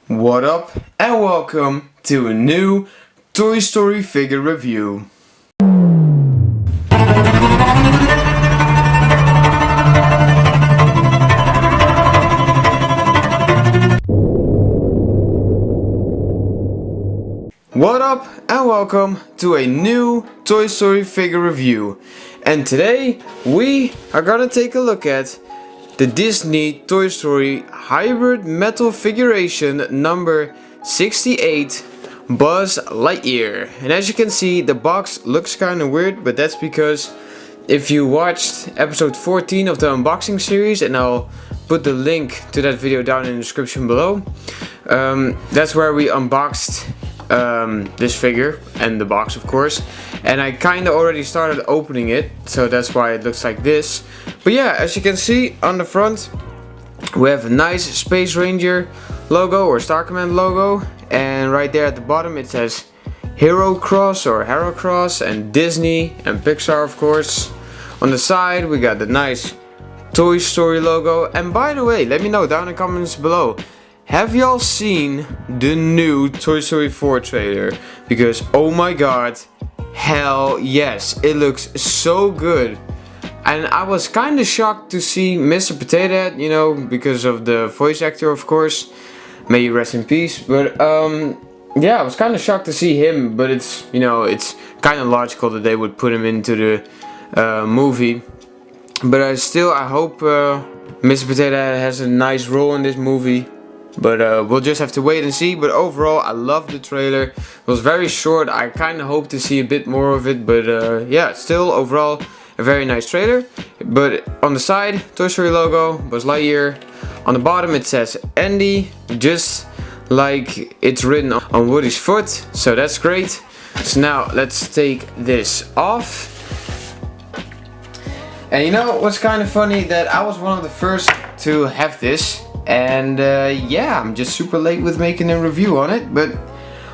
What up, and welcome to a new Toy Story figure review. What up, and welcome to a new Toy Story figure review. And today we are gonna take a look at the Disney Toy Story Hybrid Metal Figuration number 68, Buzz Lightyear. And as you can see, the box looks kind of weird, but that's because if you watched episode 14 of the unboxing series, and I'll put the link to that video down in the description below, that's where we unboxed this figure and the box, of course, and I kind of already started opening it, so that's why it looks like this. But yeah, as you can see on the front, we have a nice Space Ranger logo or Star Command logo, and right there at the bottom it says Hero Cross or Hero Cross and Disney and Pixar, of course. On the side we got the nice Toy Story logo. And by the way, let me know down in the comments below, have y'all seen the new Toy Story 4 trailer? Because oh my god, hell yes, it looks so good. And I was kind of shocked to see Mr. Potato Head, you know, because of the voice actor, of course. May he rest in peace. But yeah, I was kind of shocked to see him, but it's, you know, it's kind of logical that they would put him into the movie. But I hope Mr. Potato Head has a nice role in this movie. But we'll just have to wait and see. But overall, I love the trailer. It was very short. I kind of hope to see a bit more of it. But yeah, still overall a very nice trailer. But on the side, Toy Story logo, Buzz Lightyear. On the bottom it says Andy, just like it's written on Woody's foot. So that's great. So now let's take this off. And you know what's kind of funny? That I was one of the first to have this. And yeah, I'm just super late with making a review on it, but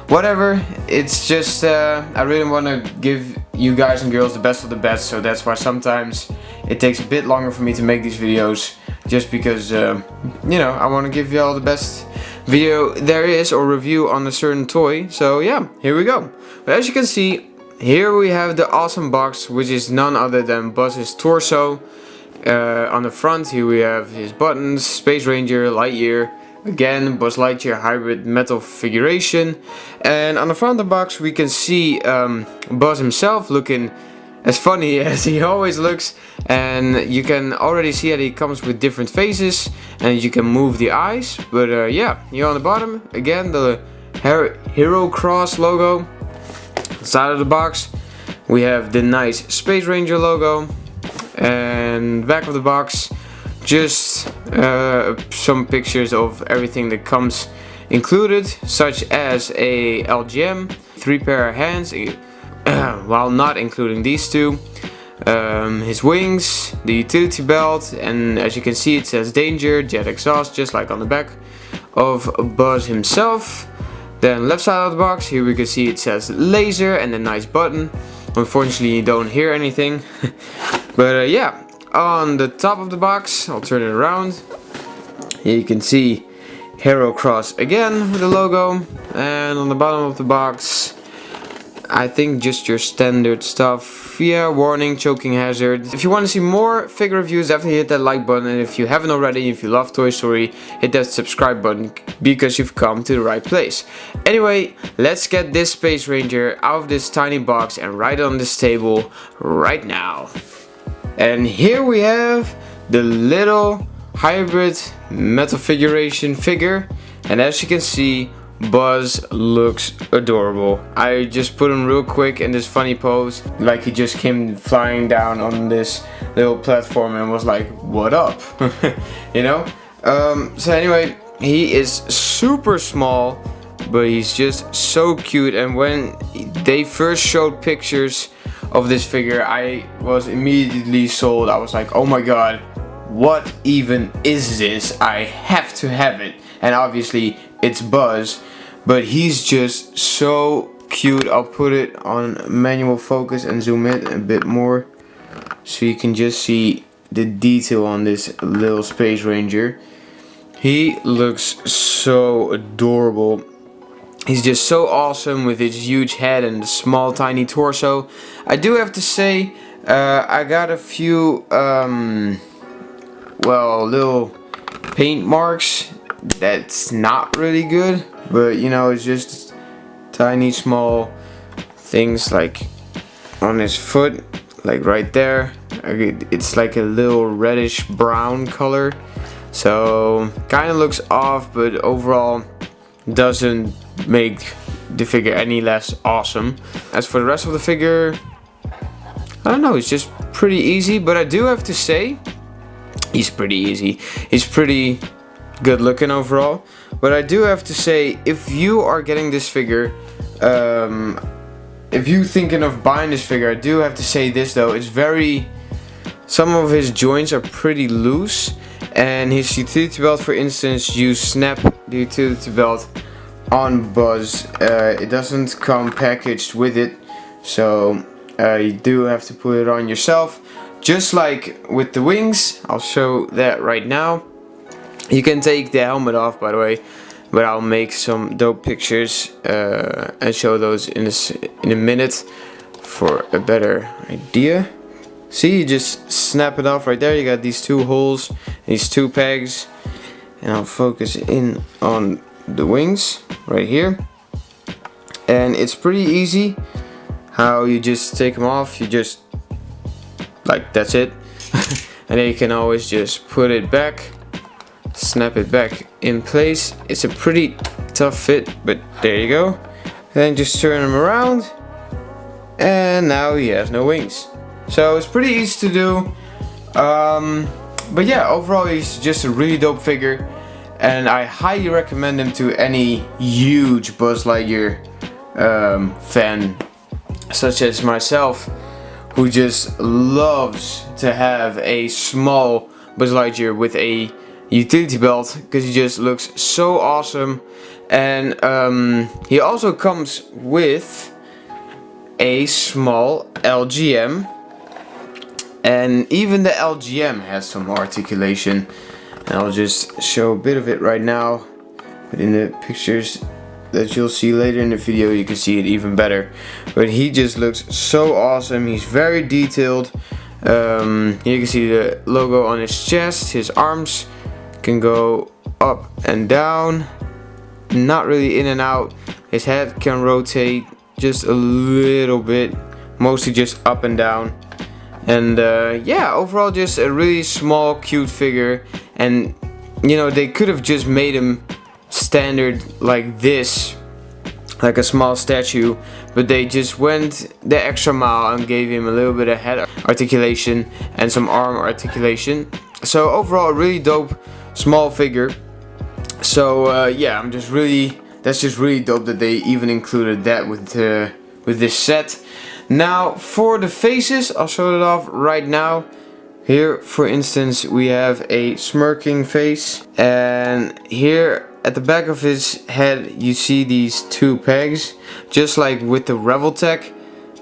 whatever. It's just I really want to give you guys and girls the best of the best, so that's why sometimes it takes a bit longer for me to make these videos, just because you know, I want to give you all the best video there is, or review on a certain toy. So yeah, here we go. But as you can see, here we have the awesome box, which is none other than Buzz's torso. On the front here we have his buttons, Space Ranger, Lightyear, again Buzz Lightyear Hybrid Metal Figuration. And on the front of the box we can see Buzz himself looking as funny as he always looks, and you can already see that he comes with different faces and you can move the eyes. But yeah, here on the bottom again the Hero Cross logo. Side of the box we have the nice Space Ranger logo. And back of the box, just some pictures of everything that comes included, such as a LGM, 3 pair of hands, while not including these two, his wings, the utility belt, and as you can see it says Danger, jet exhaust, just like on the back of Buzz himself. Then left side of the box, here we can see it says laser and a nice button. Unfortunately you don't hear anything. But yeah, on the top of the box, I'll turn it around. Here you can see Hero Cross again with the logo. And on the bottom of the box, I think just your standard stuff. Yeah, warning, choking hazard. If you want to see more figure reviews, definitely hit that like button. And if you haven't already, if you love Toy Story, hit that subscribe button, because you've come to the right place. Anyway, let's get this Space Ranger out of this tiny box and right on this table right now. And here we have the little hybrid metal figuration figure, and as you can see, Buzz looks adorable. I just put him real quick in this funny pose, like he just came flying down on this little platform and was like, what up? You know? So anyway, he is super small, but he's just so cute. And when they first showed pictures of this figure, I was immediately sold. I was like, oh my god, what even is this? I have to have it. And obviously it's Buzz, but he's just so cute. I'll put it on manual focus and zoom in a bit more so you can just see the detail on this little Space Ranger. He looks so adorable. He's just so awesome with his huge head and the small tiny torso. I do have to say, I got a few, well, little paint marks. That's not really good, but you know, it's just tiny small things like on his foot, like right there. It's like a little reddish brown color, so kind of looks off, but overall doesn't make the figure any less awesome. As for the rest of the figure, I don't know, it's just pretty easy, but I do have to say he's pretty easy. He's pretty good looking overall, but I do have to say, if you are getting this figure, if you thinking of buying this figure, I do have to say this though, it's very, some of his joints are pretty loose, and his utility belt, for instance, you snap the utility belt on Buzz. It doesn't come packaged with it, so you do have to put it on yourself. Just like with the wings, I'll show that right now. You can take the helmet off, by the way, but I'll make some dope pictures and show those in a minute for a better idea. See, you just snap it off right there. You got these two holes, these two pegs, and I'll focus in on the wings right here. And it's pretty easy how you just take them off. You just, like, that's it. And then you can always just put it back, snap it back in place. It's a pretty tough fit, but there you go. And then just turn him around, and now he has no wings. So it's pretty easy to do. But yeah, overall he's just a really dope figure, and I highly recommend him to any huge Buzz Lightyear fan, such as myself, who just loves to have a small Buzz Lightyear with a utility belt, because he just looks so awesome. And he also comes with a small LGM, and even the LGM has some articulation, and I'll just show a bit of it right now, but in the pictures that you'll see later in the video you can see it even better. But he just looks so awesome. He's very detailed. Here you can see the logo on his chest. His arms can go up and down, not really in and out. His head can rotate just a little bit, mostly just up and down. And yeah, overall just a really small cute figure. And you know, they could have just made him standard like this, like a small statue, but they just went the extra mile and gave him a little bit of head articulation and some arm articulation. So overall a really dope small figure. So yeah, that's just really dope that they even included that with this set. Now for the faces, I'll show it off right now. Here, for instance, we have a smirking face, and here at the back of his head you see these two pegs, just like with the Reveltech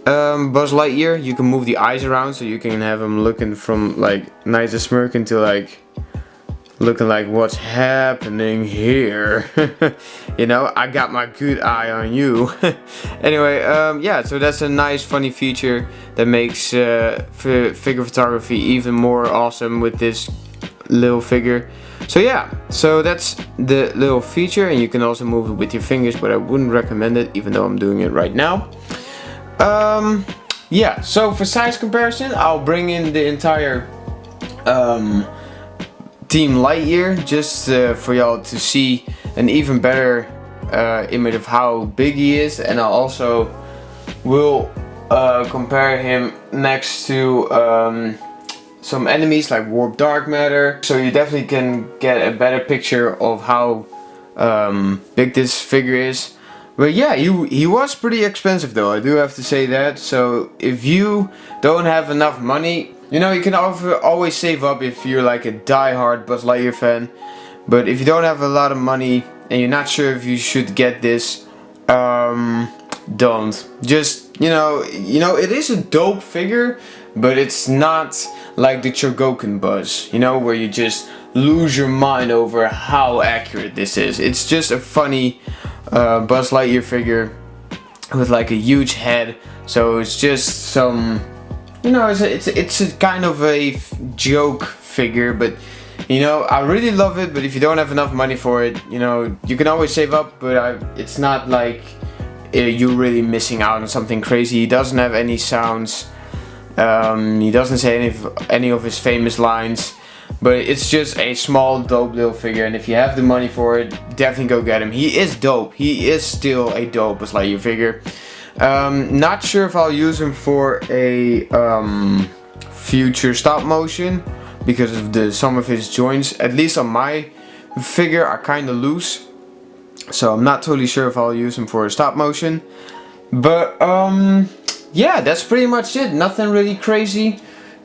Buzz Lightyear. You can move the eyes around, so you can have him looking from like nice and smirking to like looking like what's happening here. You know, I got my good eye on you. Anyway, yeah, so that's a nice funny feature that makes figure photography even more awesome with this little figure. So yeah, so that's the little feature, and you can also move it with your fingers, but I wouldn't recommend it, even though I'm doing it right now. Yeah, so for size comparison, I'll bring in the entire Team Lightyear, just for y'all to see an even better image of how big he is, and I also will compare him next to some enemies like Warp Dark Matter, so you definitely can get a better picture of how big this figure is. But yeah, he was pretty expensive though, I do have to say that. So if you don't have enough money, you know, you can always save up if you're like a die-hard Buzz Lightyear fan. But if you don't have a lot of money and you're not sure if you should get this, don't. Just, you know, it is a dope figure, but it's not like the Chogokin Buzz, you know, where you just lose your mind over how accurate this is. It's just a funny Buzz Lightyear figure with like a huge head, so it's just some, you know, it's a kind of a joke figure, but you know, I really love it. But if you don't have enough money for it, you know, you can always save up, but it's not like you're really missing out on something crazy. He doesn't have any sounds, he doesn't say any of his famous lines, but it's just a small dope little figure, and if you have the money for it, definitely go get him. He is dope. He is still a dope Buzz Lightyear figure. Not sure if I'll use him for a future stop motion, because of some of his joints, at least on my figure, are kind of loose. So I'm not totally sure if I'll use him for a stop motion. But yeah, that's pretty much it. Nothing really crazy.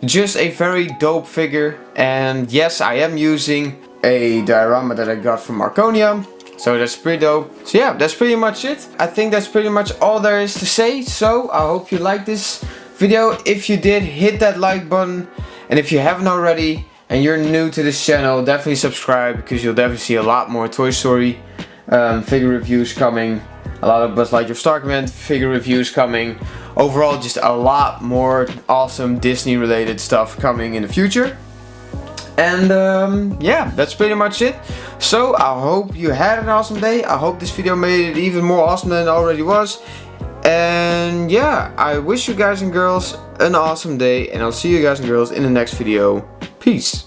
Just a very dope figure. And yes, I am using a diorama that I got from Marconia. So that's pretty dope. So yeah, that's pretty much it. I think that's pretty much all there is to say. So I hope you liked this video. If you did, hit that like button. And if you haven't already and you're new to this channel, definitely subscribe, because you'll definitely see a lot more Toy Story figure reviews coming. A lot of Buzz Lightyear Star Command figure reviews coming. Overall, just a lot more awesome Disney related stuff coming in the future. And yeah, that's pretty much it. So I hope you had an awesome day. I hope this video made it even more awesome than it already was. And yeah, I wish you guys and girls an awesome day, and I'll see you guys and girls in the next video. Peace.